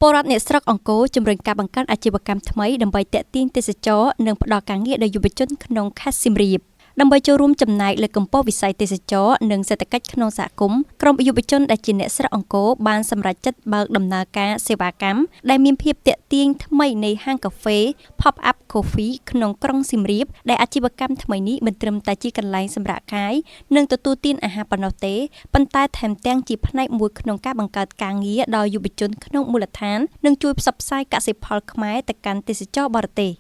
ពលរដ្ឋអ្នកស្រុកអង្គរជំរុញការបង្កើតអាជីវកម្មថ្មីដើម្បីទាក់ទាញទេសចរនិងផ្ដល់ការងារដល់យុវជនក្នុងខេត្តសៀមរាបដើម្បីចូលរួមចំណែកលើកកម្ពស់វិស័យទេសចរនិងសេដ្ឋកិច្ចក្នុងសហគមន៍ក្រុមយុវជនដែលជាអ្នកស្រុកអង្គរបានសម្រេចចិត្តបើកដំណើរការសេវាកម្មដែលមានភាពទាក់ទាញថ្មីនៃហាងកាហ្វេ Pop-up Coffee ក្នុងក្រុងសៀមរាបដែលអាជីវកម្មថ្មីនេះមិនត្រឹមតែជាកន្លែងសម្រាកកាយនិងទទួលទានអាហារប៉ុណ្ណោះទេប៉ុន្តែថែមទាំងជាផ្នែកមួយក្នុងការបង្កើតការងារដល់យុវជនក្នុងមូលដ្ឋាននិងជួយផ្សព្វផ្សាយកសិផលខ្មែរទៅកាន់ទេសចរបរទេស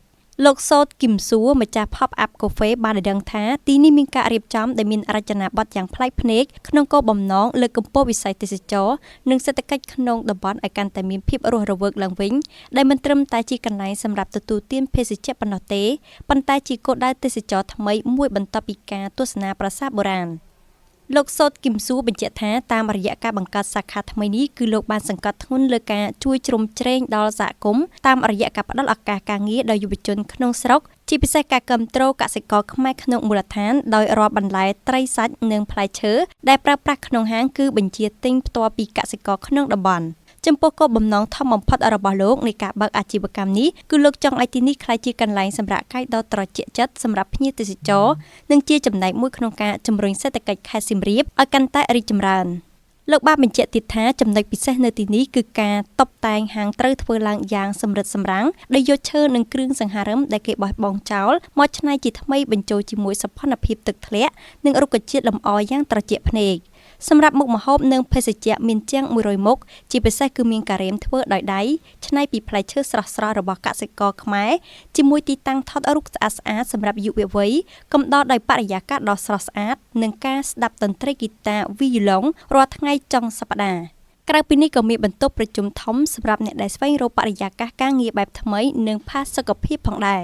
លោកសោតគឹមសួរម្ចាស់ Pop-up Cafe បានដឹងថាទីនេះមានការរៀបចំដែលមានរចនាប័ទ្មយ៉ាងប្លែកភ្នែកក្នុងគោលបំណងលើកកម្ពស់វិស័យទេសចរនិងសេដ្ឋកិច្ចក្នុងតំបន់ឲ្យកាន់តែមានភាពរស់រវើកឡើងវិញដែលមិនត្រឹមតែជាកន្លែងសម្រាប់ទទួលទានភេសជ្ជៈប៉ុណ្ណោះទេប៉ុន្តែជាគោលដៅទេសចរថ្មីមួយបន្ទាប់ពីការទស្សនាប្រាសាទបុរាណលោកសោតគឹមសួរបញ្ជាក់ថាតាមរយៈការបង្កើតសាខាថ្មីនេះគឺលោកបានសង្កត់ធ្ងន់លើការជួយជ្រោមជ្រែងដល់សហគមន៍តាមរយៈការផ្តល់ឱកាសការងារដល់យុវជនក្នុងស្រុកជាពិសេសការគាំទ្រកសិករខ្មែរក្នុងមូលដ្ឋានដោយរាប់បន្លែត្រីសាច់និងផ្លែឈើដែលប្រើប្រាស់ក្នុងហាងគឺបញ្ជាទិញផ្ទាល់ពីកសិករក្នុងតំបន់ចំពោះគោលបំណងធំបំផុតរបស់លោកនៃការបើកអាជីវកម្មនេះគឺលោកចង់ឲ្យទីនេះក្លាយជាកន្លែងសម្រាកកាយដ៏ត្រជាក់ចិត្តសម្រាប់ភ្ញៀវទេសចរនិងជាចំណែកមួយក្នុងការជំរុញសេដ្ឋកិច្ចខេត្តសៀមរាបឲ្យកាន់តែរីកចម្រើនលោកបានបញ្ជាក់ទៀតថាចំណុចពិសេសនៅទីនេះគឺការតុបតែងហាងត្រូវធ្វើឡើងយ៉ាងសម្រិតសម្រាំងដោយយកឈើនិងគ្រឿងសង្ហារឹមដែលគេបោះបង់ចោលមកច្នៃជាថ្មីបញ្ចូលជាមួយសោភ័ណភាពទឹកធ្លាក់និងរុក្ខជាតិលម្អយ៉ាងត្រជាក់ភ្នែកសម្រាប់មុខម្ហូបនិងភេសជ្ជៈមានជាង100មុខជាពិសេសគឺមានការ៉េមធ្វើដោយដៃច្នៃពីផ្លែឈើស្រស់ៗរបស់កសិករខ្មែរជាមួយទីតាំងថតរូបស្អាតៗសម្រាប់យុវវ័យកំដរដោយបរិយាកាសដ៏ស្រស់ស្អាតនិងការស្ដាប់តន្ត្រីហ្គីតាវីយូឡុងរាល់ថ្ងៃចុងសប្តាហ៍ក្រៅពីនេះក៏មានបន្ទប់ប្រជុំធំសម្រាប់អ្នកដែលស្វែងរកបរិយាកាសការងារបែបថ្មីនិងផាសុកភាពផងដែរ